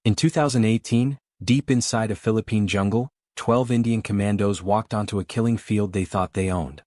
In 2018, deep inside a Philippine jungle, 12 Indian commandos walked onto a killing field they thought they owned.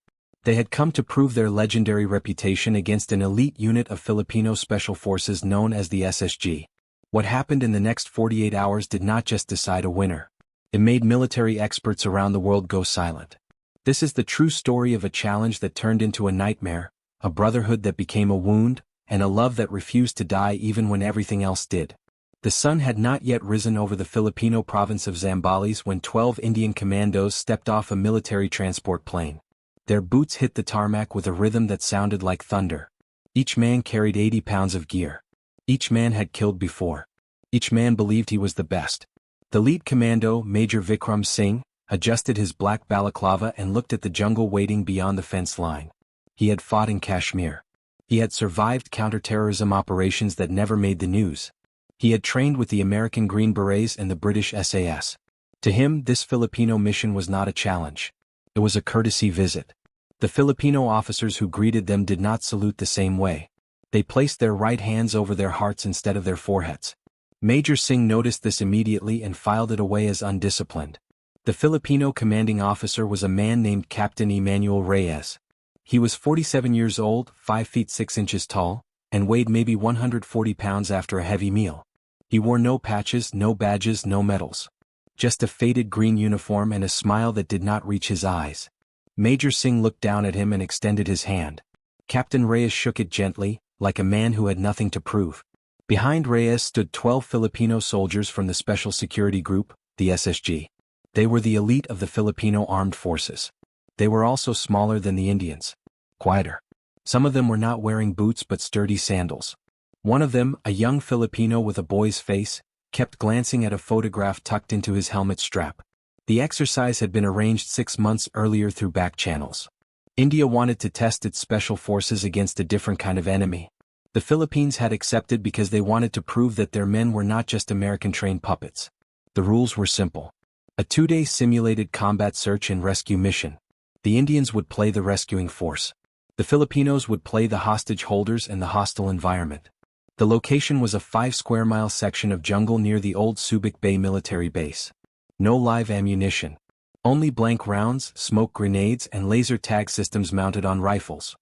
They had come to prove their legendary reputation against an elite unit of Filipino Special Forces known as the SSG. What happened in the next 48 hours did not just decide a winner. It made military experts around the world go silent. This is the true story of a challenge that turned into a nightmare, a brotherhood that became a wound, and a love that refused to die even when everything else did. The sun had not yet risen over the Filipino province of Zambales when 12 Indian commandos stepped off a military transport plane. Their boots hit the tarmac with a rhythm that sounded like thunder. Each man carried 80 pounds of gear. Each man had killed before. Each man believed he was the best. The lead commando, Major Vikram Singh, adjusted his black balaclava and looked at the jungle waiting beyond the fence line. He had fought in Kashmir. He had survived counterterrorism operations that never made the news. He had trained with the American Green Berets and the British SAS. To him, this Filipino mission was not a challenge. It was a courtesy visit. The Filipino officers who greeted them did not salute the same way. They placed their right hands over their hearts instead of their foreheads. Major Singh noticed this immediately and filed it away as undisciplined. The Filipino commanding officer was a man named Captain Emmanuel Reyes. He was 47 years old, 5 feet 6 inches tall, and weighed maybe 140 pounds after a heavy meal. He wore no patches, no badges, no medals. Just a faded green uniform and a smile that did not reach his eyes. Major Singh looked down at him and extended his hand. Captain Reyes shook it gently, like a man who had nothing to prove. Behind Reyes stood 12 Filipino soldiers from the Special Security Group, the SSG. They were the elite of the Filipino armed forces. They were also smaller than the Indians. Quieter. Some of them were not wearing boots but sturdy sandals. One of them, a young Filipino with a boy's face, kept glancing at a photograph tucked into his helmet strap. The exercise had been arranged 6 months earlier through back channels. India wanted to test its special forces against a different kind of enemy. The Philippines had accepted because they wanted to prove that their men were not just American-trained puppets. The rules were simple. A 2-day simulated combat search and rescue mission. The Indians would play the rescuing force. The Filipinos would play the hostage holders and the hostile environment. The location was a 5-square-mile section of jungle near the old Subic Bay military base. No live ammunition. Only blank rounds, smoke grenades and laser tag systems mounted on rifles.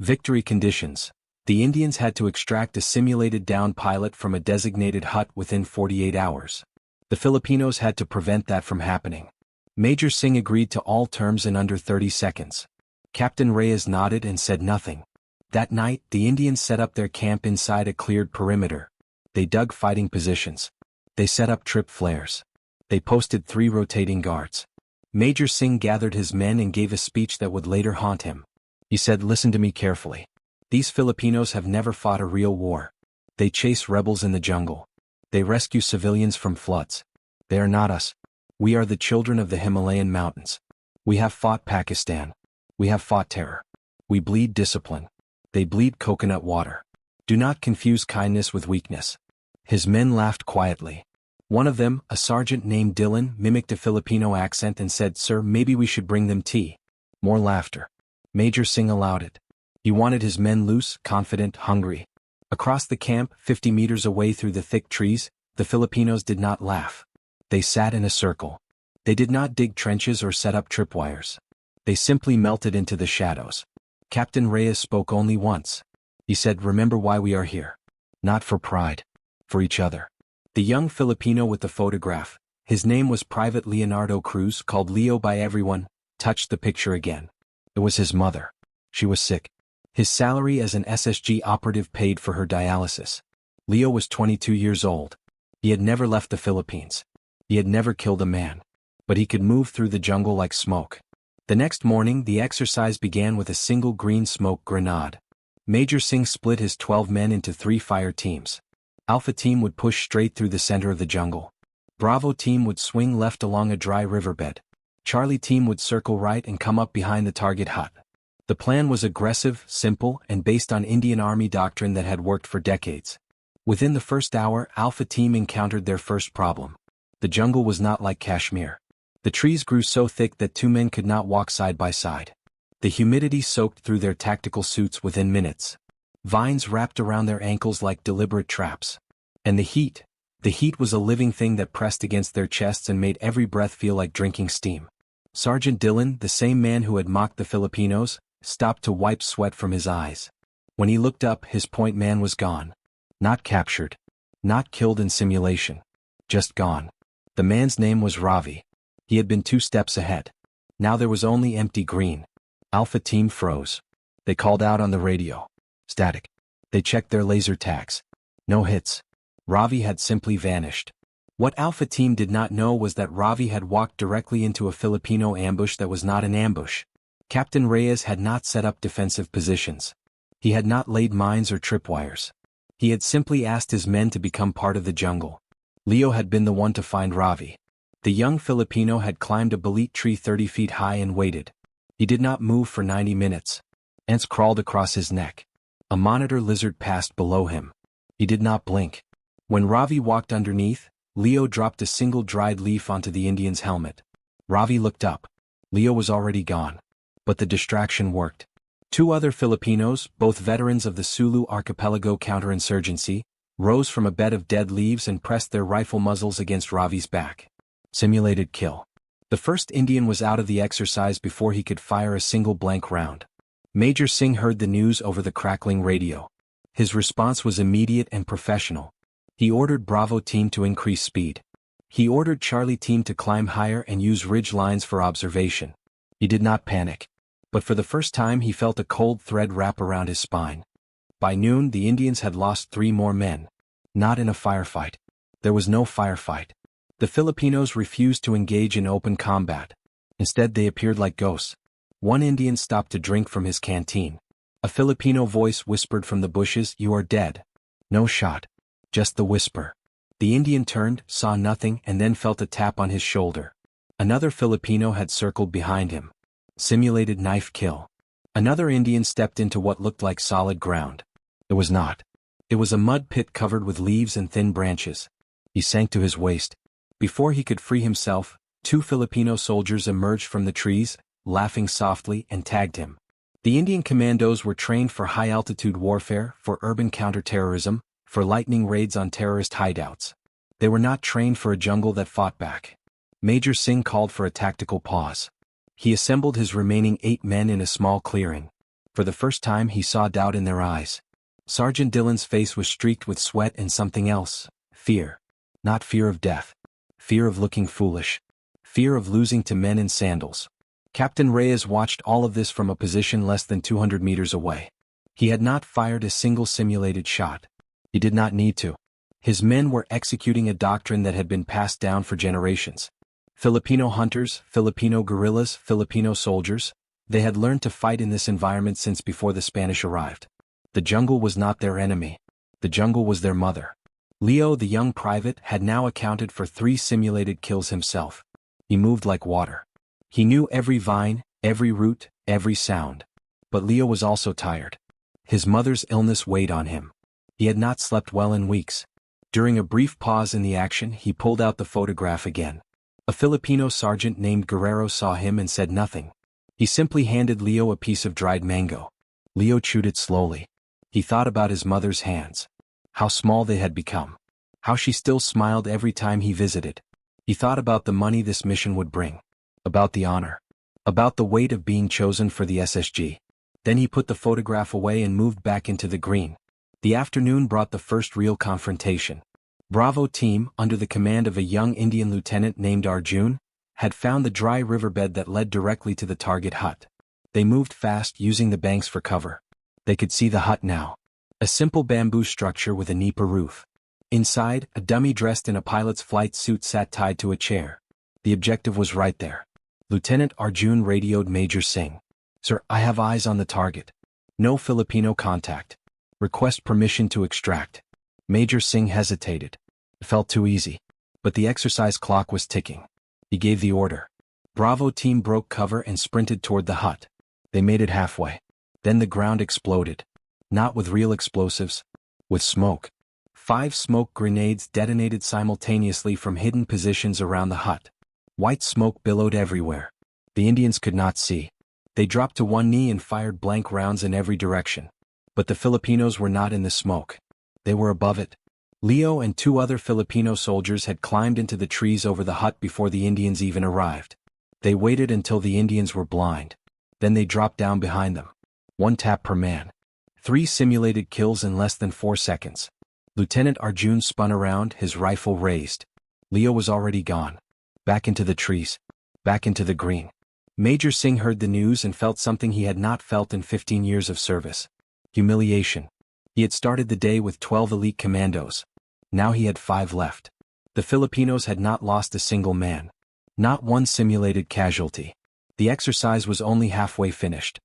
Victory conditions. The Indians had to extract a simulated downed pilot from a designated hut within 48 hours. The Filipinos had to prevent that from happening. Major Singh agreed to all terms in under 30 seconds. Captain Reyes nodded and said nothing. That night, the Indians set up their camp inside a cleared perimeter. They dug fighting positions. They set up trip flares. They posted 3 rotating guards. Major Singh gathered his men and gave a speech that would later haunt him. He said, "Listen to me carefully. These Filipinos have never fought a real war. They chase rebels in the jungle. They rescue civilians from floods. They are not us. We are the children of the Himalayan mountains. We have fought Pakistan. We have fought terror. We bleed discipline. They bleed coconut water. Do not confuse kindness with weakness." His men laughed quietly. One of them, a sergeant named Dylan, mimicked a Filipino accent and said, "Sir, maybe we should bring them tea." More laughter. Major Singh allowed it. He wanted his men loose, confident, hungry. Across the camp, 50 meters away through the thick trees, the Filipinos did not laugh. They sat in a circle. They did not dig trenches or set up tripwires. They simply melted into the shadows. Captain Reyes spoke only once. He said, "Remember why we are here. Not for pride. For each other." The young Filipino with the photograph, his name was Private Leonardo Cruz, called Leo by everyone, touched the picture again. It was his mother. She was sick. His salary as an SSG operative paid for her dialysis. Leo was 22 years old. He had never left the Philippines. He had never killed a man. But he could move through the jungle like smoke. The next morning, the exercise began with a single green smoke grenade. Major Singh split his 12 men into 3 fire teams. Alpha team would push straight through the center of the jungle. Bravo team would swing left along a dry riverbed. Charlie team would circle right and come up behind the target hut. The plan was aggressive, simple, and based on Indian Army doctrine that had worked for decades. Within the first hour, Alpha team encountered their first problem. The jungle was not like Kashmir. The trees grew so thick that 2 men could not walk side by side. The humidity soaked through their tactical suits within minutes. Vines wrapped around their ankles like deliberate traps. And the heat The heat was a living thing that pressed against their chests and made every breath feel like drinking steam. Sergeant Dillon, the same man who had mocked the Filipinos, stopped to wipe sweat from his eyes. When he looked up, his point man was gone. Not captured. Not killed in simulation. Just gone. The man's name was Ravi. He had been 2 steps ahead. Now there was only empty green. Alpha Team froze. They called out on the radio. Static. They checked their laser tags. No hits. Ravi had simply vanished. What Alpha Team did not know was that Ravi had walked directly into a Filipino ambush that was not an ambush. Captain Reyes had not set up defensive positions. He had not laid mines or tripwires. He had simply asked his men to become part of the jungle. Leo had been the one to find Ravi. The young Filipino had climbed a bolete tree 30 feet high and waited. He did not move for 90 minutes. Ants crawled across his neck. A monitor lizard passed below him. He did not blink. When Ravi walked underneath, Leo dropped a single dried leaf onto the Indian's helmet. Ravi looked up. Leo was already gone. But the distraction worked. 2 other Filipinos, both veterans of the Sulu Archipelago counterinsurgency, rose from a bed of dead leaves and pressed their rifle muzzles against Ravi's back. Simulated kill. The first Indian was out of the exercise before he could fire a single blank round. Major Singh heard the news over the crackling radio. His response was immediate and professional. He ordered Bravo Team to increase speed. He ordered Charlie Team to climb higher and use ridge lines for observation. He did not panic. But for the first time he felt a cold thread wrap around his spine. By noon the Indians had lost 3 more men. Not in a firefight. There was no firefight. The Filipinos refused to engage in open combat. Instead they appeared like ghosts. One Indian stopped to drink from his canteen. A Filipino voice whispered from the bushes, "You are dead." No shot. Just the whisper. The Indian turned, saw nothing, and then felt a tap on his shoulder. Another Filipino had circled behind him. Simulated knife kill. Another Indian stepped into what looked like solid ground. It was not. It was a mud pit covered with leaves and thin branches. He sank to his waist. Before he could free himself, 2 Filipino soldiers emerged from the trees, laughing softly, and tagged him. The Indian Commandos were trained for high-altitude warfare, for urban counterterrorism, for lightning raids on terrorist hideouts. They were not trained for a jungle that fought back. Major Singh called for a tactical pause. He assembled his remaining 8 men in a small clearing. For the first time he saw doubt in their eyes. Sergeant Dillon's face was streaked with sweat and something else. Fear. Not fear of death. Fear of looking foolish. Fear of losing to men in sandals. Captain Reyes watched all of this from a position less than 200 meters away. He had not fired a single simulated shot. He did not need to. His men were executing a doctrine that had been passed down for generations. Filipino hunters, Filipino guerrillas, Filipino soldiers, they had learned to fight in this environment since before the Spanish arrived. The jungle was not their enemy. The jungle was their mother. Leo, the young private, had now accounted for 3 simulated kills himself. He moved like water. He knew every vine, every root, every sound. But Leo was also tired. His mother's illness weighed on him. He had not slept well in weeks. During a brief pause in the action, he pulled out the photograph again. A Filipino sergeant named Guerrero saw him and said nothing. He simply handed Leo a piece of dried mango. Leo chewed it slowly. He thought about his mother's hands. How small they had become. How she still smiled every time he visited. He thought about the money this mission would bring. About the honor. About the weight of being chosen for the SSG. Then he put the photograph away and moved back into the green. The afternoon brought the first real confrontation. Bravo Team, under the command of a young Indian lieutenant named Arjun, had found the dry riverbed that led directly to the target hut. They moved fast, using the banks for cover. They could see the hut now. A simple bamboo structure with a nipa roof. Inside, a dummy dressed in a pilot's flight suit sat tied to a chair. The objective was right there. Lieutenant Arjun radioed Major Singh. "Sir, I have eyes on the target. No Filipino contact. Request permission to extract." Major Singh hesitated. It felt too easy. But the exercise clock was ticking. He gave the order. Bravo Team broke cover and sprinted toward the hut. They made it halfway. Then the ground exploded. Not with real explosives. With smoke. 5 smoke grenades detonated simultaneously from hidden positions around the hut. White smoke billowed everywhere. The Indians could not see. They dropped to one knee and fired blank rounds in every direction. But the Filipinos were not in the smoke. They were above it. Leo and two other Filipino soldiers had climbed into the trees over the hut before the Indians even arrived. They waited until the Indians were blind. Then they dropped down behind them. 1 tap per man. 3 simulated kills in less than 4 seconds. Lieutenant Arjun spun around, his rifle raised. Leo was already gone. Back into the trees. Back into the green. Major Singh heard the news and felt something he had not felt in 15 years of service. Humiliation. He had started the day with 12 elite commandos. Now he had 5 left. The Filipinos had not lost a single man. Not one simulated casualty. The exercise was only halfway finished.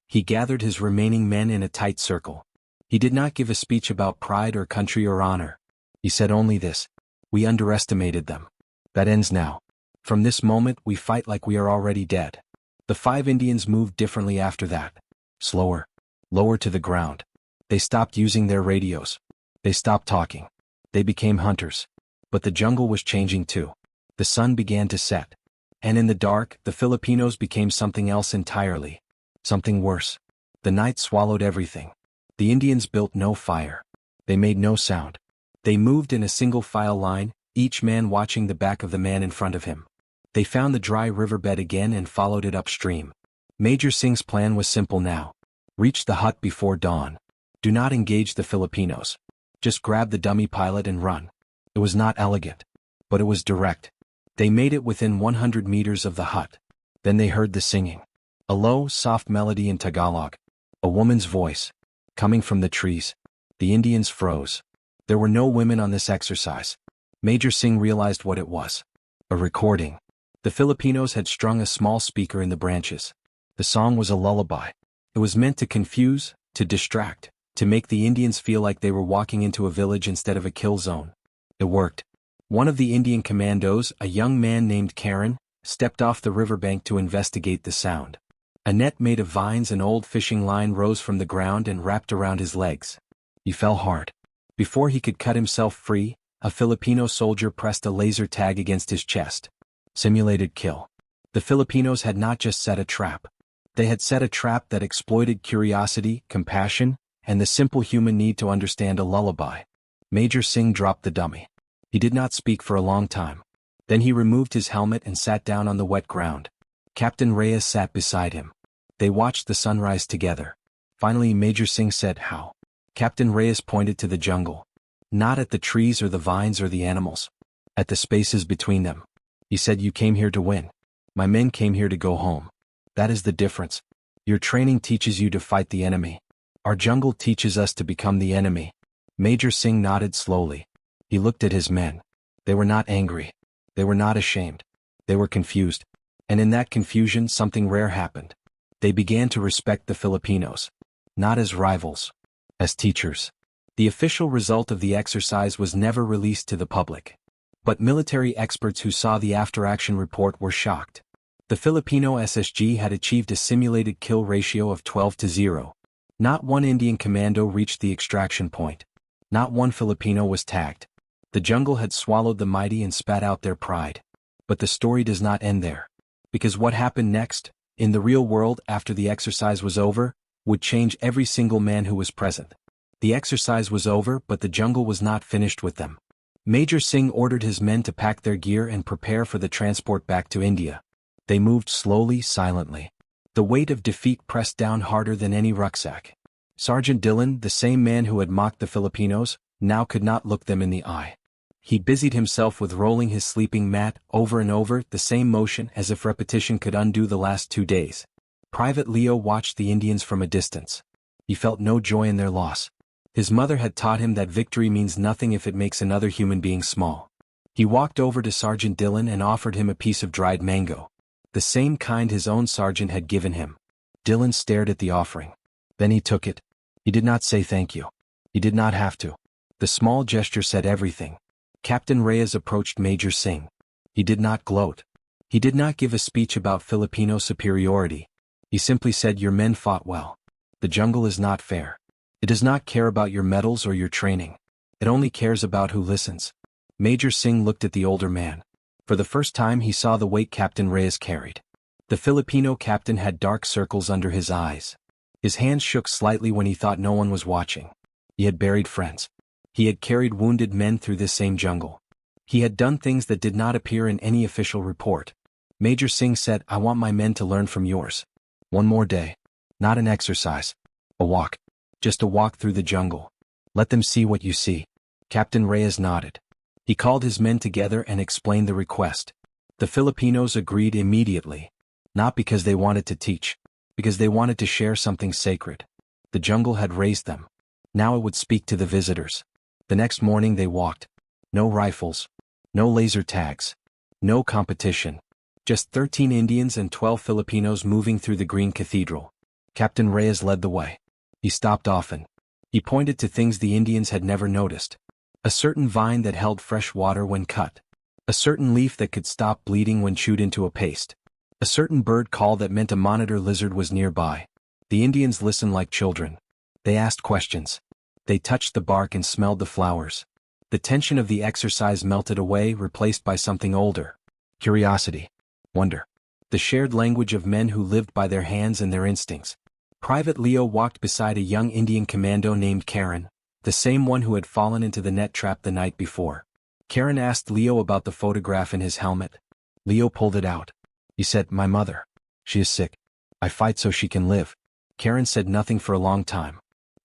He gathered his remaining men in a tight circle. He did not give a speech about pride or country or honor. He said only this: we underestimated them. That ends now. From this moment we fight like we are already dead. The 5 Indians moved differently after that. Slower. Lower to the ground. They stopped using their radios. They stopped talking. They became hunters. But the jungle was changing too. The sun began to set. And in the dark, the Filipinos became something else entirely. Something worse. The night swallowed everything. The Indians built no fire. They made no sound. They moved in a single file line, each man watching the back of the man in front of him. They found the dry riverbed again and followed it upstream. Major Singh's plan was simple now. Reach the hut before dawn. Do not engage the Filipinos. Just grab the dummy pilot and run. It was not elegant. But it was direct. They made it within 100 meters of the hut. Then they heard the singing. A low, soft melody in Tagalog. A woman's voice. Coming from the trees. The Indians froze. There were no women on this exercise. Major Singh realized what it was. A recording. The Filipinos had strung a small speaker in the branches. The song was a lullaby. It was meant to confuse, to distract, to make the Indians feel like they were walking into a village instead of a kill zone. It worked. One of the Indian commandos, a young man named Karen, stepped off the riverbank to investigate the sound. A net made of vines and old fishing line rose from the ground and wrapped around his legs. He fell hard. Before he could cut himself free, a Filipino soldier pressed a laser tag against his chest. Simulated kill. The Filipinos had not just set a trap. They had set a trap that exploited curiosity, compassion, and the simple human need to understand a lullaby. Major Singh dropped the dummy. He did not speak for a long time. Then he removed his helmet and sat down on the wet ground. Captain Reyes sat beside him. They watched the sunrise together. Finally Major Singh said, "How?" Captain Reyes pointed to the jungle. Not at the trees or the vines or the animals. At the spaces between them. He said, "You came here to win. My men came here to go home. That is the difference. Your training teaches you to fight the enemy. Our jungle teaches us to become the enemy." Major Singh nodded slowly. He looked at his men. They were not angry. They were not ashamed. They were confused. And in that confusion something rare happened. They began to respect the Filipinos. Not as rivals. As teachers. The official result of the exercise was never released to the public. But military experts who saw the after-action report were shocked. The Filipino SSG had achieved a simulated kill ratio of 12-0. Not one Indian commando reached the extraction point. Not one Filipino was tagged. The jungle had swallowed the mighty and spat out their pride. But the story does not end there. Because what happened next, in the real world after the exercise was over, would change every single man who was present. The exercise was over, but the jungle was not finished with them. Major Singh ordered his men to pack their gear and prepare for the transport back to India. They moved slowly, silently. The weight of defeat pressed down harder than any rucksack. Sergeant Dillon, the same man who had mocked the Filipinos, now could not look them in the eye. He busied himself with rolling his sleeping mat over and over, the same motion as if repetition could undo the last 2 days. Private Leo watched the Indians from a distance. He felt no joy in their loss. His mother had taught him that victory means nothing if it makes another human being small. He walked over to Sergeant Dillon and offered him a piece of dried mango. The same kind his own sergeant had given him. Dillon stared at the offering. Then he took it. He did not say thank you. He did not have to. The small gesture said everything. Captain Reyes approached Major Singh. He did not gloat. He did not give a speech about Filipino superiority. He simply said, "Your men fought well. The jungle is not fair. It does not care about your medals or your training. It only cares about who listens." Major Singh looked at the older man. For the first time he saw the weight Captain Reyes carried. The Filipino captain had dark circles under his eyes. His hands shook slightly when he thought no one was watching. He had buried friends. He had carried wounded men through this same jungle. He had done things that did not appear in any official report. Major Singh said, "I want my men to learn from yours. One more day. Not an exercise. A walk. Just a walk through the jungle. Let them see what you see." Captain Reyes nodded. He called his men together and explained the request. The Filipinos agreed immediately. Not because they wanted to teach, because they wanted to share something sacred. The jungle had raised them. Now it would speak to the visitors. The next morning they walked. No rifles. No laser tags. No competition. Just 13 Indians and 12 Filipinos moving through the Green Cathedral. Captain Reyes led the way. He stopped often. He pointed to things the Indians had never noticed. A certain vine that held fresh water when cut. A certain leaf that could stop bleeding when chewed into a paste. A certain bird call that meant a monitor lizard was nearby. The Indians listened like children. They asked questions. They touched the bark and smelled the flowers. The tension of the exercise melted away, replaced by something older. Curiosity. Wonder. The shared language of men who lived by their hands and their instincts. Private Leo walked beside a young Indian commando named Karen, the same one who had fallen into the net trap the night before. Karen asked Leo about the photograph in his helmet. Leo pulled it out. He said, "My mother. She is sick. I fight so she can live." Karen said nothing for a long time.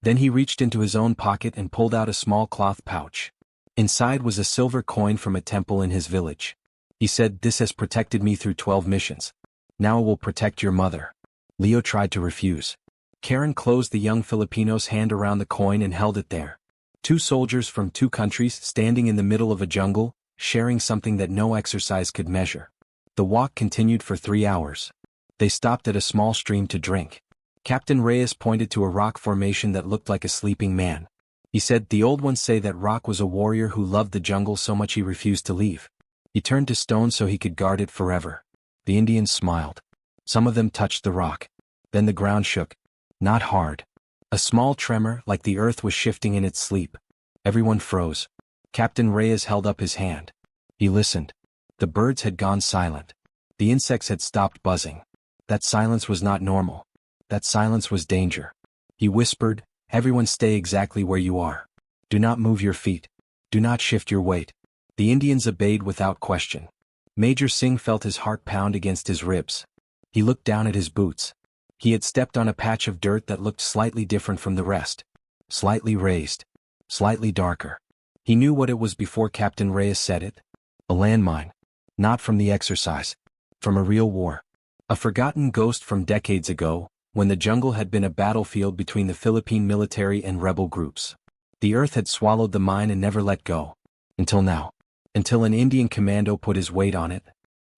Then he reached into his own pocket and pulled out a small cloth pouch. Inside was a silver coin from a temple in his village. He said, "This has protected me through 12 missions. Now it will protect your mother." Leo tried to refuse. Karen closed the young Filipino's hand around the coin and held it there. Two soldiers from two countries standing in the middle of a jungle, sharing something that no exercise could measure. The walk continued for 3 hours. They stopped at a small stream to drink. Captain Reyes pointed to a rock formation that looked like a sleeping man. He said, "The old ones say that rock was a warrior who loved the jungle so much he refused to leave. He turned to stone so he could guard it forever." The Indians smiled. Some of them touched the rock. Then the ground shook. Not hard. A small tremor, like the earth was shifting in its sleep. Everyone froze. Captain Reyes held up his hand. He listened. The birds had gone silent. The insects had stopped buzzing. That silence was not normal. That silence was danger. He whispered, "Everyone stay exactly where you are. Do not move your feet. Do not shift your weight." The Indians obeyed without question. Major Singh felt his heart pound against his ribs. He looked down at his boots. He had stepped on a patch of dirt that looked slightly different from the rest. Slightly raised. Slightly darker. He knew what it was before Captain Reyes said it. A landmine. Not from the exercise. From a real war. A forgotten ghost from decades ago, when the jungle had been a battlefield between the Philippine military and rebel groups. The earth had swallowed the mine and never let go. Until now. Until an Indian commando put his weight on it.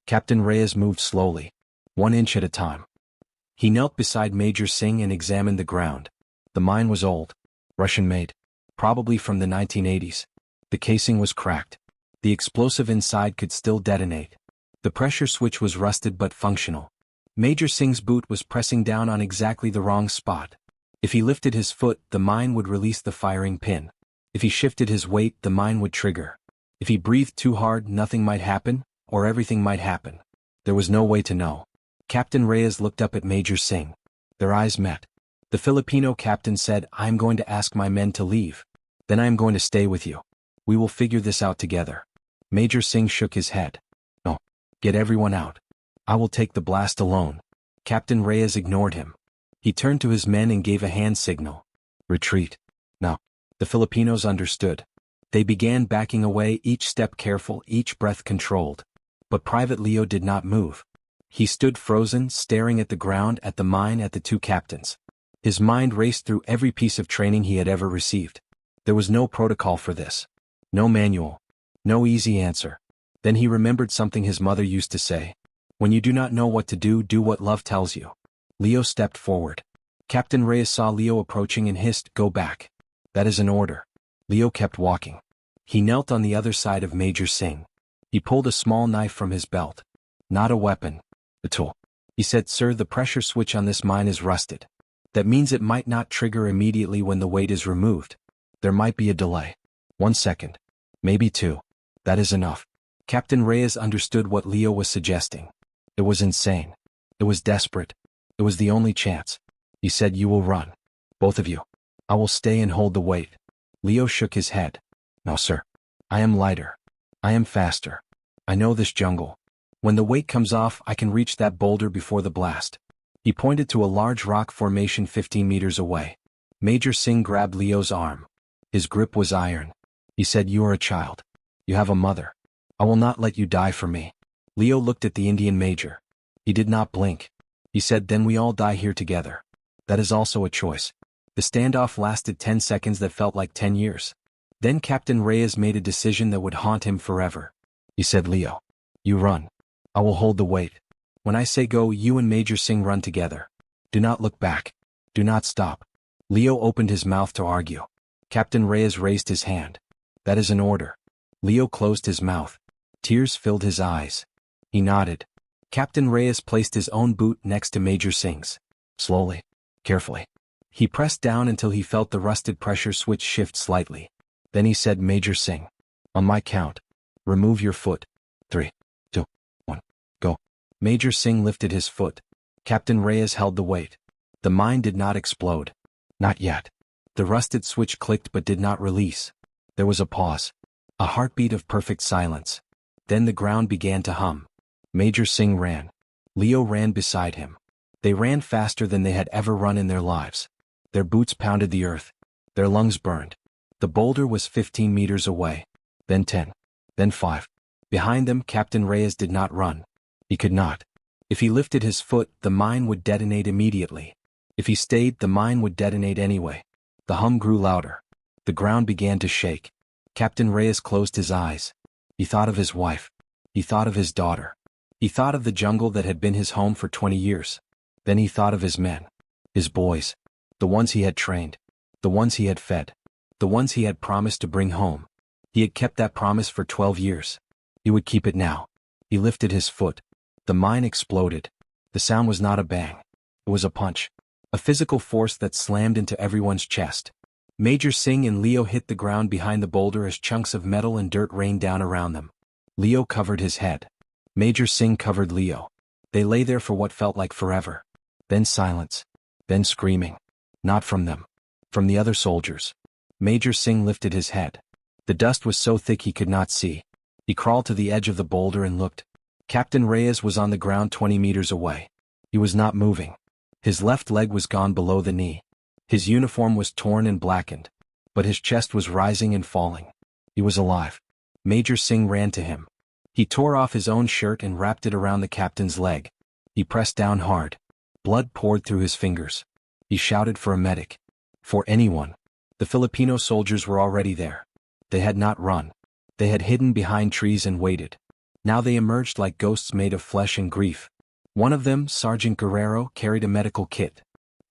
Captain Reyes moved slowly. 1 inch at a time. He knelt beside Major Singh and examined the ground. The mine was old. Russian-made. Probably from the 1980s. The casing was cracked. The explosive inside could still detonate. The pressure switch was rusted but functional. Major Singh's boot was pressing down on exactly the wrong spot. If he lifted his foot, the mine would release the firing pin. If he shifted his weight, the mine would trigger. If he breathed too hard, nothing might happen, or everything might happen. There was no way to know. Captain Reyes looked up at Major Singh. Their eyes met. The Filipino captain said, "I am going to ask my men to leave. Then I am going to stay with you. We will figure this out together." Major Singh shook his head. "No. Get everyone out. I will take the blast alone." Captain Reyes ignored him. He turned to his men and gave a hand signal. "Retreat." Now. The Filipinos understood. They began backing away, each step careful, each breath controlled. But Private Leo did not move. He stood frozen, staring at the ground, at the mine, at the two captains. His mind raced through every piece of training he had ever received. There was no protocol for this. No manual. No easy answer. Then he remembered something his mother used to say. "When you do not know what to do, do what love tells you." Leo stepped forward. Captain Reyes saw Leo approaching and hissed, "Go back. That is an order." Leo kept walking. He knelt on the other side of Major Singh. He pulled a small knife from his belt. Not a weapon. A tool. He said, "Sir, the pressure switch on this mine is rusted. That means it might not trigger immediately when the weight is removed. There might be a delay. 1 second. Maybe 2. That is enough." Captain Reyes understood what Leo was suggesting. It was insane. It was desperate. It was the only chance. He said, "You will run. Both of you. I will stay and hold the weight." Leo shook his head. No, sir. I am lighter. I am faster. I know this jungle. When the weight comes off, I can reach that boulder before the blast. He pointed to a large rock formation 15 meters away. Major Singh grabbed Leo's arm. His grip was iron. He said, "You are a child. You have a mother. I will not let you die for me." Leo looked at the Indian major. He did not blink. He said, "Then we all die here together. That is also a choice." The standoff lasted 10 seconds that felt like 10 years. Then Captain Reyes made a decision that would haunt him forever. He said, "Leo, you run. I will hold the weight. When I say go, you and Major Singh run together. Do not look back. Do not stop." Leo opened his mouth to argue. Captain Reyes raised his hand. "That is an order." Leo closed his mouth. Tears filled his eyes. He nodded. Captain Reyes placed his own boot next to Major Singh's. Slowly, carefully. He pressed down until he felt the rusted pressure switch shift slightly. Then he said, "Major Singh, on my count, remove your foot. 3, 2, 1, go." Major Singh lifted his foot. Captain Reyes held the weight. The mine did not explode. Not yet. The rusted switch clicked but did not release. There was a pause. A heartbeat of perfect silence. Then the ground began to hum. Major Singh ran. Leo ran beside him. They ran faster than they had ever run in their lives. Their boots pounded the earth. Their lungs burned. The boulder was 15 meters away. Then 10. Then 5. Behind them, Captain Reyes did not run. He could not. If he lifted his foot, the mine would detonate immediately. If he stayed, the mine would detonate anyway. The hum grew louder. The ground began to shake. Captain Reyes closed his eyes. He thought of his wife. He thought of his daughter. He thought of the jungle that had been his home for 20 years. Then he thought of his men. His boys. The ones he had trained. The ones he had fed. The ones he had promised to bring home. He had kept that promise for 12 years. He would keep it now. He lifted his foot. The mine exploded. The sound was not a bang. It was a punch. A physical force that slammed into everyone's chest. Major Singh and Leo hit the ground behind the boulder as chunks of metal and dirt rained down around them. Leo covered his head. Major Singh covered Leo. They lay there for what felt like forever. Then silence. Then screaming. Not from them. From the other soldiers. Major Singh lifted his head. The dust was so thick he could not see. He crawled to the edge of the boulder and looked. Captain Reyes was on the ground 20 meters away. He was not moving. His left leg was gone below the knee. His uniform was torn and blackened. But his chest was rising and falling. He was alive. Major Singh ran to him. He tore off his own shirt and wrapped it around the captain's leg. He pressed down hard. Blood poured through his fingers. He shouted for a medic. For anyone. The Filipino soldiers were already there. They had not run. They had hidden behind trees and waited. Now they emerged like ghosts made of flesh and grief. One of them, Sergeant Guerrero, carried a medical kit.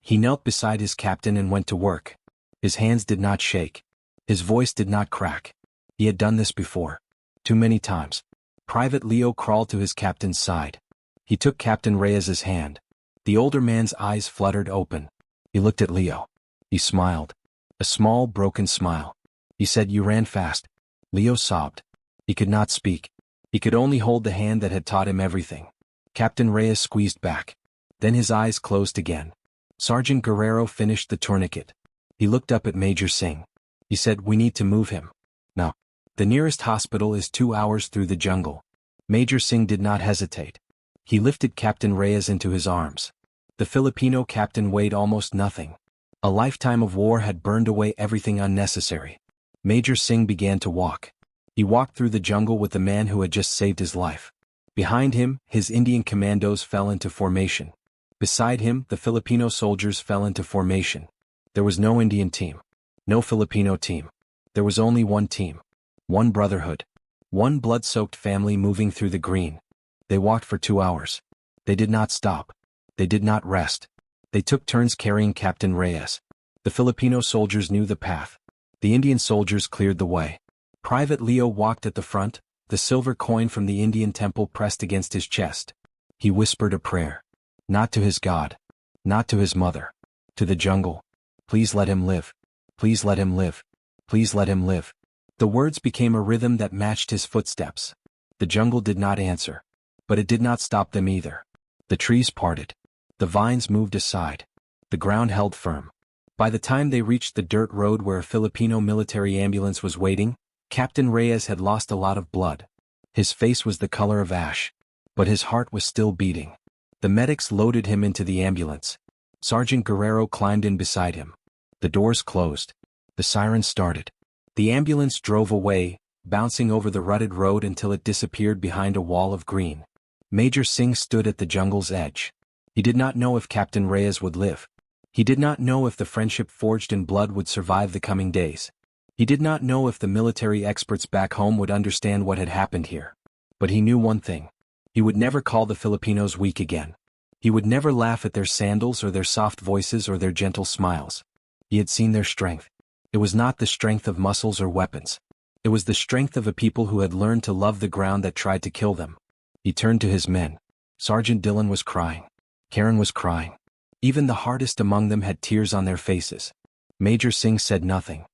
He knelt beside his captain and went to work. His hands did not shake. His voice did not crack. He had done this before. Too many times. Private Leo crawled to his captain's side. He took Captain Reyes's hand. The older man's eyes fluttered open. He looked at Leo. He smiled. A small, broken smile. He said, "You ran fast." Leo sobbed. He could not speak. He could only hold the hand that had taught him everything. Captain Reyes squeezed back. Then his eyes closed again. Sergeant Guerrero finished the tourniquet. He looked up at Major Singh. He said, "We need to move him. Now. The nearest hospital is 2 hours through the jungle." Major Singh did not hesitate. He lifted Captain Reyes into his arms. The Filipino captain weighed almost nothing. A lifetime of war had burned away everything unnecessary. Major Singh began to walk. He walked through the jungle with the man who had just saved his life. Behind him, his Indian commandos fell into formation. Beside him, the Filipino soldiers fell into formation. There was no Indian team. No Filipino team. There was only one team. One brotherhood. One blood-soaked family moving through the green. They walked for 2 hours. They did not stop. They did not rest. They took turns carrying Captain Reyes. The Filipino soldiers knew the path. The Indian soldiers cleared the way. Private Leo walked at the front, the silver coin from the Indian temple pressed against his chest. He whispered a prayer. Not to his God. Not to his mother. To the jungle. Please let him live. Please let him live. Please let him live. The words became a rhythm that matched his footsteps. The jungle did not answer. But it did not stop them either. The trees parted. The vines moved aside. The ground held firm. By the time they reached the dirt road where a Filipino military ambulance was waiting, Captain Reyes had lost a lot of blood. His face was the color of ash. But his heart was still beating. The medics loaded him into the ambulance. Sergeant Guerrero climbed in beside him. The doors closed. The sirens started. The ambulance drove away, bouncing over the rutted road until it disappeared behind a wall of green. Major Singh stood at the jungle's edge. He did not know if Captain Reyes would live. He did not know if the friendship forged in blood would survive the coming days. He did not know if the military experts back home would understand what had happened here. But he knew one thing. He would never call the Filipinos weak again. He would never laugh at their sandals or their soft voices or their gentle smiles. He had seen their strength. It was not the strength of muscles or weapons. It was the strength of a people who had learned to love the ground that tried to kill them. He turned to his men. Sergeant Dillon was crying. Karen was crying. Even the hardest among them had tears on their faces. Major Singh said nothing.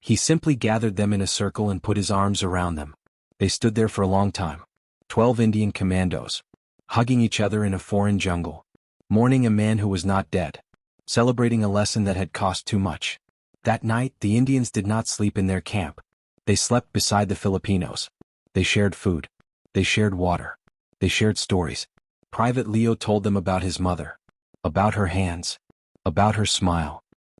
He simply gathered them in a circle and put his arms around them. They stood there for a long time. 12 Indian commandos. Hugging each other in a foreign jungle. Mourning a man who was not dead. Celebrating a lesson that had cost too much. That night, the Indians did not sleep in their camp. They slept beside the Filipinos. They shared food. They shared water. They shared stories. Private Leo told them about his mother. About her hands. About her smile.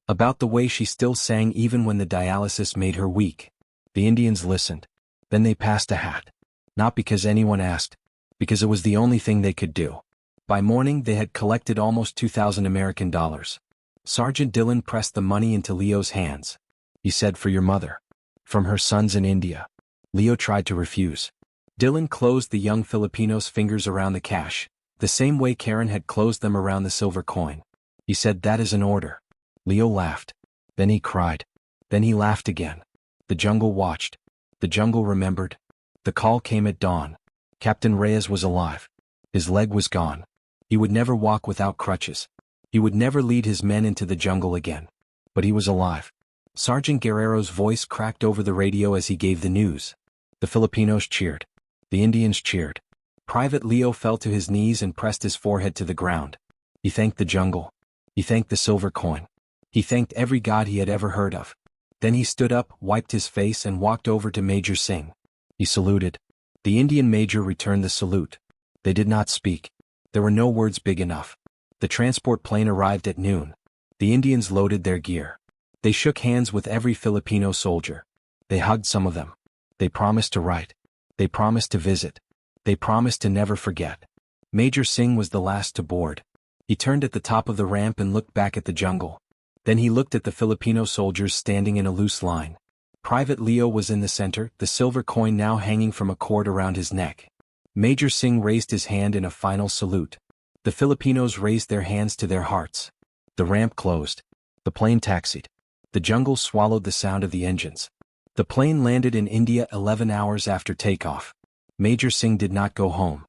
About the way she still sang even when the dialysis made her weak. The Indians listened. Then they passed a hat. Not because anyone asked. Because it was the only thing they could do. By morning they had collected almost 2,000 American dollars. Sergeant Dillon pressed the money into Leo's hands. He said, "For your mother. From her sons in India." Leo tried to refuse. Dillon closed the young Filipino's fingers around the cash, the same way Karen had closed them around the silver coin. He said, "That is an order." Leo laughed. Then he cried. Then he laughed again. The jungle watched. The jungle remembered. The call came at dawn. Captain Reyes was alive. His leg was gone. He would never walk without crutches. He would never lead his men into the jungle again. But he was alive. Sergeant Guerrero's voice cracked over the radio as he gave the news. The Filipinos cheered. The Indians cheered. Private Leo fell to his knees and pressed his forehead to the ground. He thanked the jungle. He thanked the silver coin. He thanked every god he had ever heard of. Then he stood up, wiped his face and walked over to Major Singh. He saluted. The Indian major returned the salute. They did not speak. There were no words big enough. The transport plane arrived at noon. The Indians loaded their gear. They shook hands with every Filipino soldier. They hugged some of them. They promised to write. They promised to visit. They promised to never forget. Major Singh was the last to board. He turned at the top of the ramp and looked back at the jungle. Then he looked at the Filipino soldiers standing in a loose line. Private Leo was in the center, the silver coin now hanging from a cord around his neck. Major Singh raised his hand in a final salute. The Filipinos raised their hands to their hearts. The ramp closed. The plane taxied. The jungle swallowed the sound of the engines. The plane landed in India 11 hours after takeoff. Major Singh did not go home.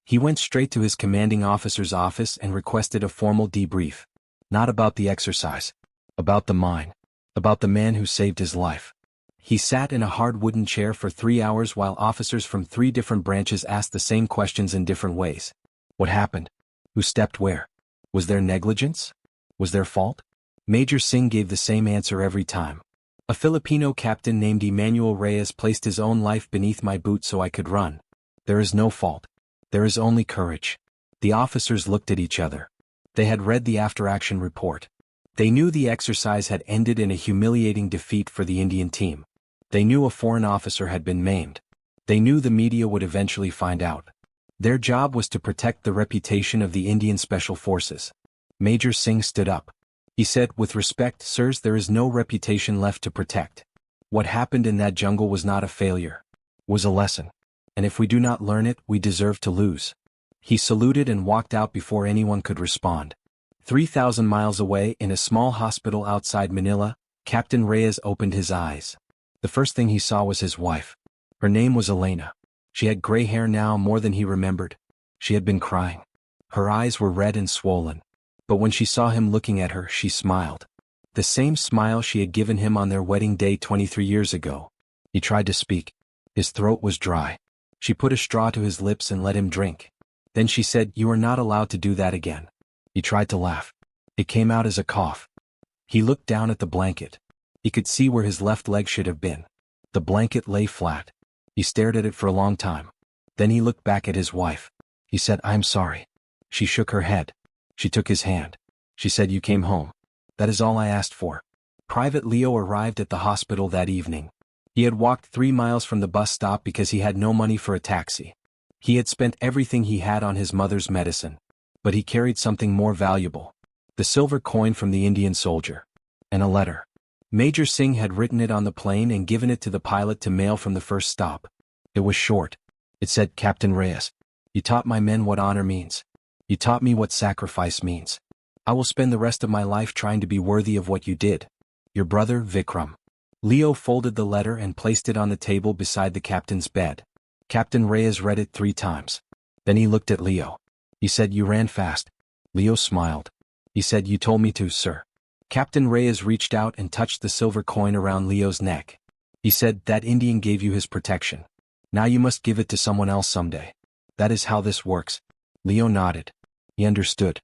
He went straight to his commanding officer's office and requested a formal debrief. Not about the exercise. About the mine. About the man who saved his life. He sat in a hard wooden chair for 3 hours while officers from 3 different branches asked the same questions in different ways. What happened? Who stepped where? Was there negligence? Was there fault? Major Singh gave the same answer every time. A Filipino captain named Emmanuel Reyes placed his own life beneath my boot so I could run. There is no fault. There is only courage. The officers looked at each other. They had read the after-action report. They knew the exercise had ended in a humiliating defeat for the Indian team. They knew a foreign officer had been maimed. They knew the media would eventually find out. Their job was to protect the reputation of the Indian Special Forces. Major Singh stood up. He said, "With respect, sirs, there is no reputation left to protect. What happened in that jungle was not a failure. It was a lesson. And if we do not learn it, we deserve to lose." He saluted and walked out before anyone could respond. 3,000 miles away, in a small hospital outside Manila, Captain Reyes opened his eyes. The first thing he saw was his wife. Her name was Elena. She had gray hair now more than he remembered. She had been crying. Her eyes were red and swollen. But when she saw him looking at her, she smiled. The same smile she had given him on their wedding day 23 years ago. He tried to speak. His throat was dry. She put a straw to his lips and let him drink. Then she said, "You are not allowed to do that again." He tried to laugh. It came out as a cough. He looked down at the blanket. He could see where his left leg should have been. The blanket lay flat. He stared at it for a long time. Then he looked back at his wife. He said, "I'm sorry." She shook her head. She took his hand. She said, "You came home. That is all I asked for." Private Leo arrived at the hospital that evening. He had walked 3 miles from the bus stop because he had no money for a taxi. He had spent everything he had on his mother's medicine. But he carried something more valuable. The silver coin from the Indian soldier. And a letter. Major Singh had written it on the plane and given it to the pilot to mail from the first stop. It was short. It said, "Captain Reyes, you taught my men what honor means. You taught me what sacrifice means. I will spend the rest of my life trying to be worthy of what you did. Your brother, Vikram." Leo folded the letter and placed it on the table beside the captain's bed. Captain Reyes read it 3 times. Then he looked at Leo. He said, "You ran fast." Leo smiled. He said, "You told me to, sir." Captain Reyes reached out and touched the silver coin around Leo's neck. He said, "That Indian gave you his protection. Now you must give it to someone else someday. That is how this works." Leo nodded. He understood.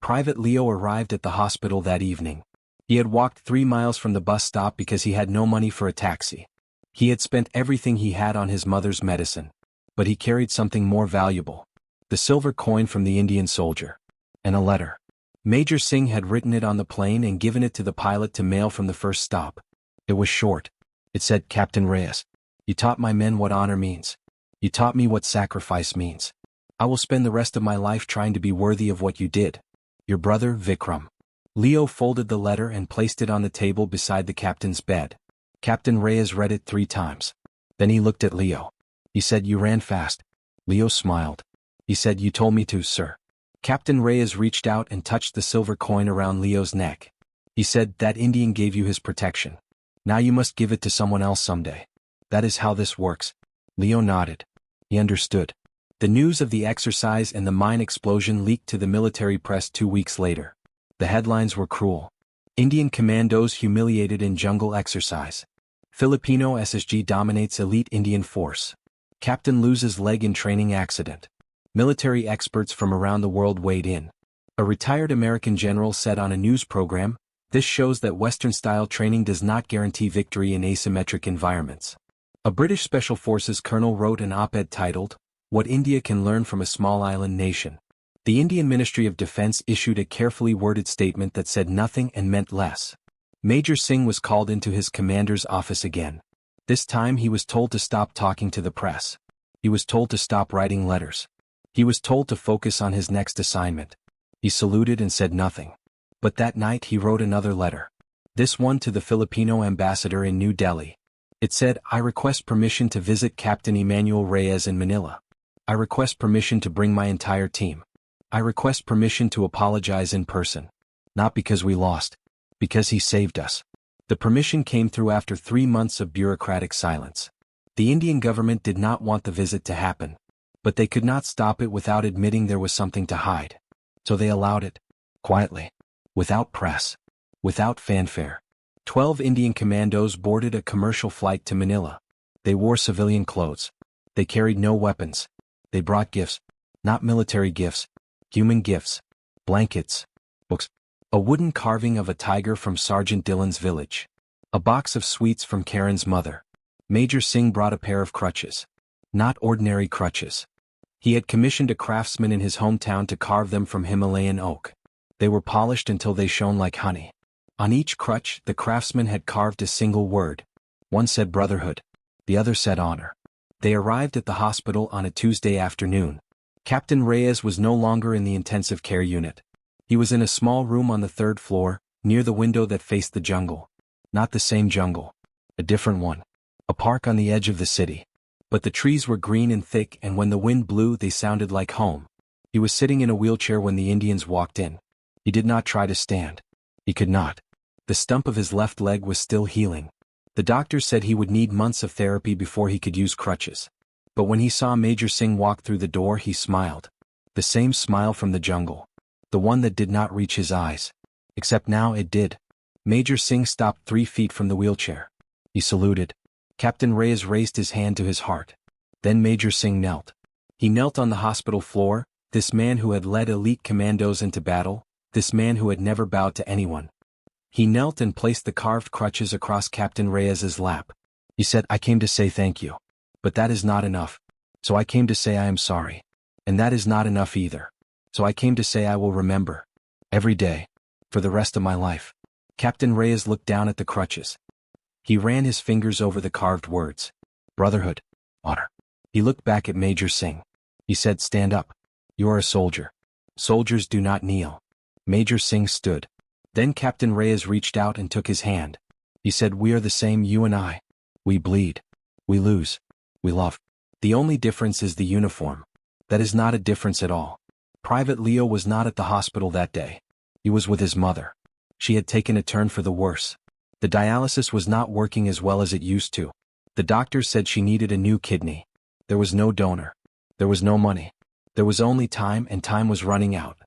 Private Leo arrived at the hospital that evening. He had walked 3 miles from the bus stop because he had no money for a taxi. He had spent everything he had on his mother's medicine. But he carried something more valuable. The silver coin from the Indian soldier. And a letter. Major Singh had written it on the plane and given it to the pilot to mail from the first stop. It was short. It said, "Captain Reyes, you taught my men what honor means. You taught me what sacrifice means. I will spend the rest of my life trying to be worthy of what you did. Your brother, Vikram." Leo folded the letter and placed it on the table beside the captain's bed. Captain Reyes read it 3 times. Then he looked at Leo. He said, "You ran fast." Leo smiled. He said, "You told me to, sir." Captain Reyes reached out and touched the silver coin around Leo's neck. He said, "That Indian gave you his protection. Now you must give it to someone else someday. That is how this works." Leo nodded. He understood. The news of the exercise and the mine explosion leaked to the military press 2 weeks later. The headlines were cruel. Indian Commandos humiliated in jungle exercise. Filipino SSG dominates elite Indian force. Captain loses leg in training accident. Military experts from around the world weighed in. A retired American general said on a news program, "This shows that Western-style training does not guarantee victory in asymmetric environments." A British Special Forces colonel wrote an op-ed titled, "What India Can Learn from a Small Island Nation." The Indian Ministry of Defense issued a carefully worded statement that said nothing and meant less. Major Singh was called into his commander's office again. This time he was told to stop talking to the press. He was told to stop writing letters. He was told to focus on his next assignment. He saluted and said nothing. But that night he wrote another letter. This one to the Filipino ambassador in New Delhi. It said, "I request permission to visit Captain Emmanuel Reyes in Manila. I request permission to bring my entire team. I request permission to apologize in person. Not because we lost. Because he saved us." The permission came through after 3 months of bureaucratic silence. The Indian government did not want the visit to happen. But they could not stop it without admitting there was something to hide. So they allowed it. Quietly. Without press. Without fanfare. 12 Indian commandos boarded a commercial flight to Manila. They wore civilian clothes. They carried no weapons. They brought gifts. Not military gifts. Human gifts. Blankets. Books. A wooden carving of a tiger from Sergeant Dillon's village. A box of sweets from Karen's mother. Major Singh brought a pair of crutches. Not ordinary crutches. He had commissioned a craftsman in his hometown to carve them from Himalayan oak. They were polished until they shone like honey. On each crutch, the craftsman had carved a single word. One said Brotherhood. The other said honor. They arrived at the hospital on a Tuesday afternoon. Captain Reyes was no longer in the intensive care unit. He was in a small room on the 3rd floor, near the window that faced the jungle. Not the same jungle. A different one. A park on the edge of the city. But the trees were green and thick, and when the wind blew they sounded like home. He was sitting in a wheelchair when the Indians walked in. He did not try to stand. He could not. The stump of his left leg was still healing. The doctor said he would need months of therapy before he could use crutches. But when he saw Major Singh walk through the door he smiled. The same smile from the jungle. The one that did not reach his eyes. Except now it did. Major Singh stopped 3 feet from the wheelchair. He saluted. Captain Reyes raised his hand to his heart. Then Major Singh knelt. He knelt on the hospital floor, this man who had led elite commandos into battle, this man who had never bowed to anyone. He knelt and placed the carved crutches across Captain Reyes's lap. He said, I came to say thank you. But that is not enough. So I came to say I am sorry. And that is not enough either. So I came to say I will remember. Every day. For the rest of my life. Captain Reyes looked down at the crutches. He ran his fingers over the carved words. Brotherhood. Honor. He looked back at Major Singh. He said, stand up. You are a soldier. Soldiers do not kneel. Major Singh stood. Then Captain Reyes reached out and took his hand. He said, we are the same, you and I. We bleed. We lose. We love. The only difference is the uniform. That is not a difference at all. Private Leo was not at the hospital that day. He was with his mother. She had taken a turn for the worse. The dialysis was not working as well as it used to. The doctor said she needed a new kidney. There was no donor. There was no money. There was only time, and time was running out.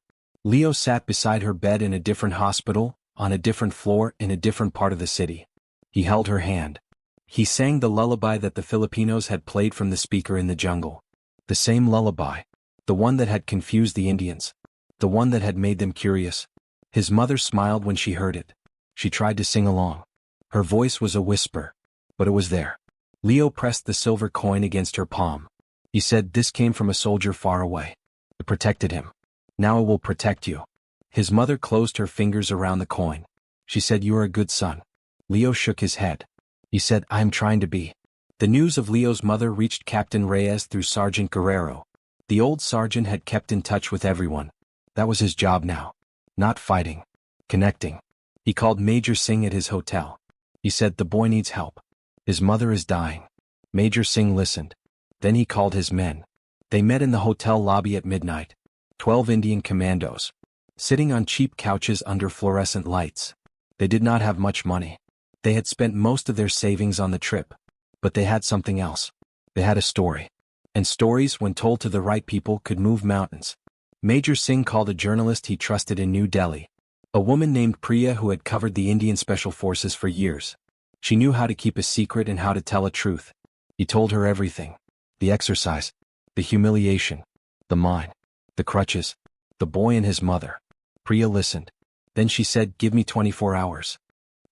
Leo sat beside her bed in a different hospital, on a different floor, in a different part of the city. He held her hand. He sang the lullaby that the Filipinos had played from the speaker in the jungle. The same lullaby. The one that had confused the Indians. The one that had made them curious. His mother smiled when she heard it. She tried to sing along. Her voice was a whisper. But it was there. Leo pressed the silver coin against her palm. He said, this came from a soldier far away. It protected him. Now it will protect you. His mother closed her fingers around the coin. She said, you are a good son. Leo shook his head. He said, I am trying to be. The news of Leo's mother reached Captain Reyes through Sergeant Guerrero. The old sergeant had kept in touch with everyone. That was his job now. Not fighting. Connecting. He called Major Singh at his hotel. He said, the boy needs help. His mother is dying. Major Singh listened. Then he called his men. They met in the hotel lobby at midnight. 12 Indian commandos. Sitting on cheap couches under fluorescent lights. They did not have much money. They had spent most of their savings on the trip. But they had something else. They had a story. And stories, when told to the right people, could move mountains. Major Singh called a journalist he trusted in New Delhi. A woman named Priya who had covered the Indian Special Forces for years. She knew how to keep a secret and how to tell a truth. He told her everything. The exercise. The humiliation. The mine. The crutches. The boy and his mother. Priya listened. Then she said, give me 24 hours.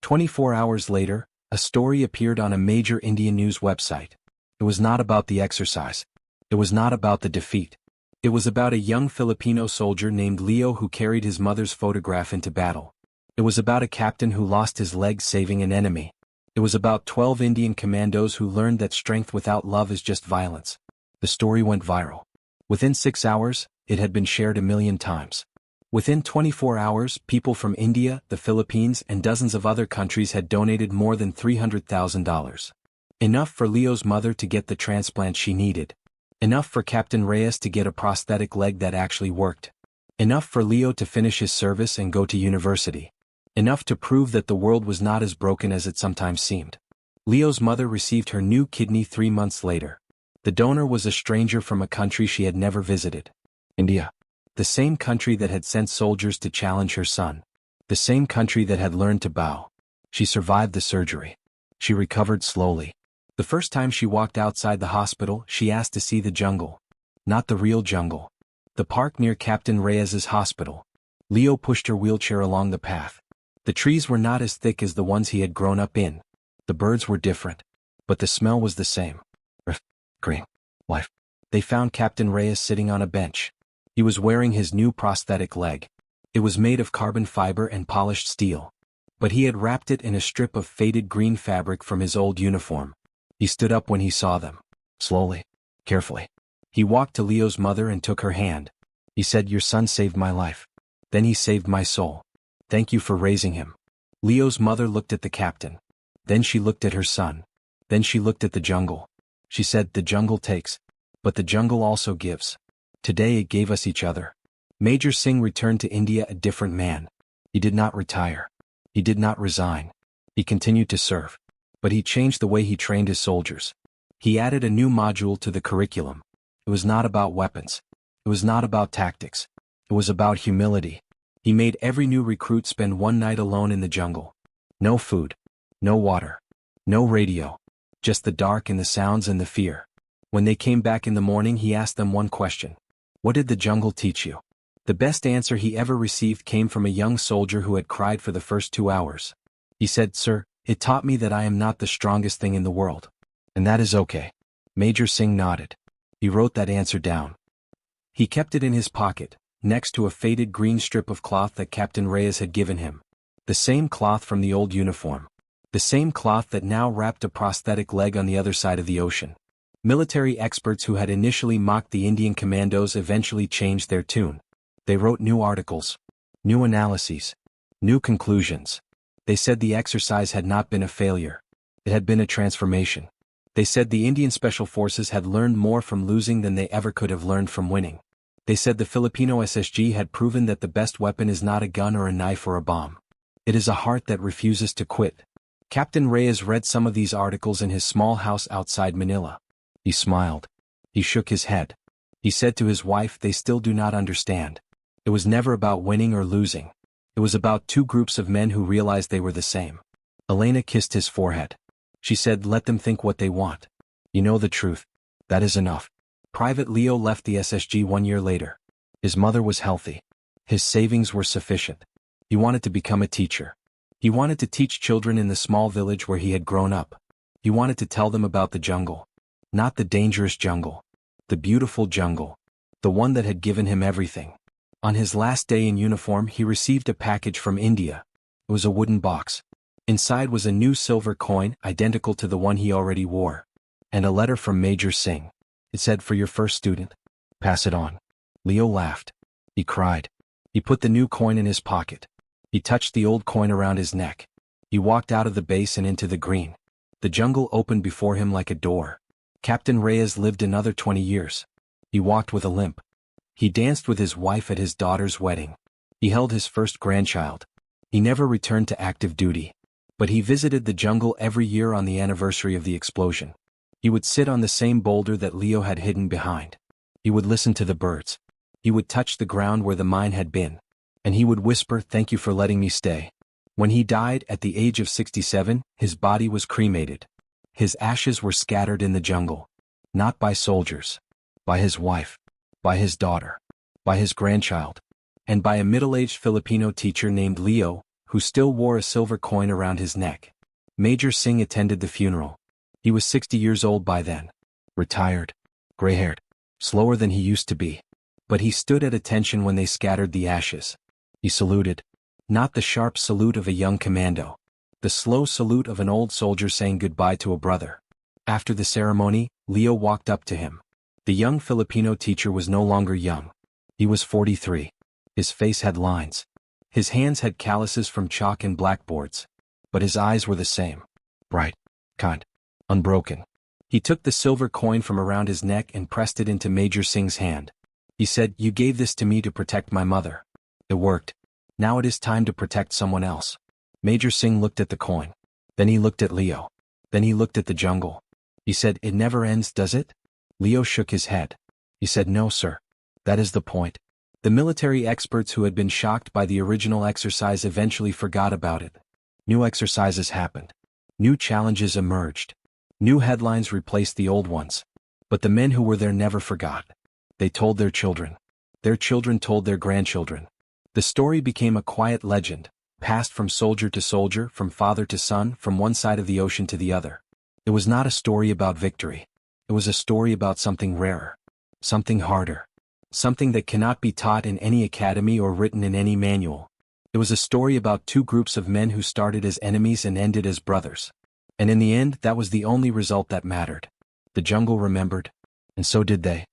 24 hours later, a story appeared on a major Indian news website. It was not about the exercise. It was not about the defeat. It was about a young Filipino soldier named Leo who carried his mother's photograph into battle. It was about a captain who lost his leg saving an enemy. It was about 12 Indian commandos who learned that strength without love is just violence. The story went viral. Within 6 hours, it had been shared 1 million times. Within 24 hours, people from India, the Philippines, and dozens of other countries had donated more than $300,000. Enough for Leo's mother to get the transplant she needed. Enough for Captain Reyes to get a prosthetic leg that actually worked. Enough for Leo to finish his service and go to university. Enough to prove that the world was not as broken as it sometimes seemed. Leo's mother received her new kidney 3 months later. The donor was a stranger from a country she had never visited. India. The same country that had sent soldiers to challenge her son. The same country that had learned to bow. She survived the surgery. She recovered slowly. The first time she walked outside the hospital, she asked to see the jungle. Not the real jungle. The park near Captain Reyes's hospital. Leo pushed her wheelchair along the path. The trees were not as thick as the ones he had grown up in. The birds were different. But the smell was the same. Earth, green, life. They found Captain Reyes sitting on a bench. He was wearing his new prosthetic leg. It was made of carbon fiber and polished steel. But he had wrapped it in a strip of faded green fabric from his old uniform. He stood up when he saw them. Slowly. Carefully. He walked to Leo's mother and took her hand. He said, your son saved my life. Then he saved my soul. Thank you for raising him. Leo's mother looked at the captain. Then she looked at her son. Then she looked at the jungle. She said, the jungle takes. But the jungle also gives. Today it gave us each other. Major Singh returned to India a different man. He did not retire. He did not resign. He continued to serve. But he changed the way he trained his soldiers. He added a new module to the curriculum. It was not about weapons. It was not about tactics. It was about humility. He made every new recruit spend one night alone in the jungle. No food. No water. No radio. Just the dark and the sounds and the fear. When they came back in the morning, he asked them one question. What did the jungle teach you? The best answer he ever received came from a young soldier who had cried for the first 2 hours. He said, Sir, It taught me that I am not the strongest thing in the world. And that is okay. Major Singh nodded. He wrote that answer down. He kept it in his pocket, next to a faded green strip of cloth that Captain Reyes had given him. The same cloth from the old uniform. The same cloth that now wrapped a prosthetic leg on the other side of the ocean. Military experts who had initially mocked the Indian Commandos eventually changed their tune. They wrote new articles, new analyses, new conclusions. They said the exercise had not been a failure. It had been a transformation. They said the Indian Special Forces had learned more from losing than they ever could have learned from winning. They said the Filipino SSG had proven that the best weapon is not a gun or a knife or a bomb. It is a heart that refuses to quit. Captain Reyes read some of these articles in his small house outside Manila. He smiled. He shook his head. He said to his wife, they still do not understand. It was never about winning or losing. It was about two groups of men who realized they were the same. Elena kissed his forehead. She said, let them think what they want. You know the truth. That is enough. Private Leo left the SSG 1 year later. His mother was healthy. His savings were sufficient. He wanted to become a teacher. He wanted to teach children in the small village where he had grown up. He wanted to tell them about the jungle. Not the dangerous jungle. The beautiful jungle. The one that had given him everything. On his last day in uniform, he received a package from India. It was a wooden box. Inside was a new silver coin, identical to the one he already wore. And a letter from Major Singh. It said, for your first student. Pass it on. Leo laughed. He cried. He put the new coin in his pocket. He touched the old coin around his neck. He walked out of the base and into the green. The jungle opened before him like a door. Captain Reyes lived another 20 years. He walked with a limp. He danced with his wife at his daughter's wedding. He held his first grandchild. He never returned to active duty. But he visited the jungle every year on the anniversary of the explosion. He would sit on the same boulder that Leo had hidden behind. He would listen to the birds. He would touch the ground where the mine had been. And he would whisper, thank you for letting me stay. When he died at the age of 67, his body was cremated. His ashes were scattered in the jungle. Not by soldiers. By his wife. By his daughter. By his grandchild. And by a middle-aged Filipino teacher named Leo, who still wore a silver coin around his neck. Major Singh attended the funeral. He was 60 years old by then. Retired. Gray-haired. Slower than he used to be. But he stood at attention when they scattered the ashes. He saluted. Not the sharp salute of a young commando. The slow salute of an old soldier saying goodbye to a brother. After the ceremony, Leo walked up to him. The young Filipino teacher was no longer young. He was 43. His face had lines. His hands had calluses from chalk and blackboards. But his eyes were the same. Bright. Kind. Unbroken. He took the silver coin from around his neck and pressed it into Major Singh's hand. He said, you gave this to me to protect my mother. It worked. Now it is time to protect someone else. Major Singh looked at the coin. Then he looked at Leo. Then he looked at the jungle. He said, it never ends, does it? Leo shook his head. He said, no, sir. That is the point. The military experts who had been shocked by the original exercise eventually forgot about it. New exercises happened. New challenges emerged. New headlines replaced the old ones. But the men who were there never forgot. They told their children. Their children told their grandchildren. The story became a quiet legend, passed from soldier to soldier, from father to son, from one side of the ocean to the other. It was not a story about victory. It was a story about something rarer. Something harder. Something that cannot be taught in any academy or written in any manual. It was a story about two groups of men who started as enemies and ended as brothers. And in the end, that was the only result that mattered. The jungle remembered. And so did they.